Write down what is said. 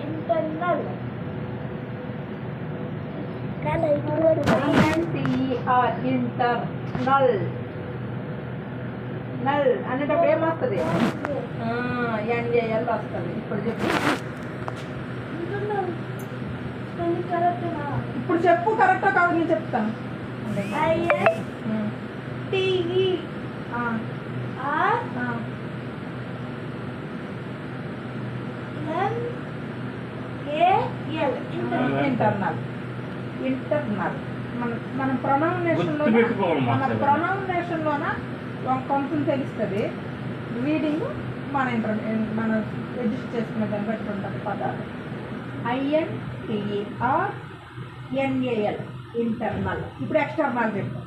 Internal. Internal null అనేటప్పుడు ఏమొస్తుంది? NAL వస్తుంది. ఇప్పుడు చెప్పు, ఇప్పుడు చెప్పు కరెక్టా కాదు నేను చెప్తాను. ఇంటర్నల్. ఇంటర్నల్ మన ప్రొనౌన్సేషన్లోన కొంచెం తెలుస్తుంది. రీడింగ్ మన మన రిజిస్టర్ చేసుకునే దాన్ని బట్టి ఉంటుంది పదాలు. INTERNAL internal. ఇప్పుడు ఎక్స్టర్నల్ చెప్పు.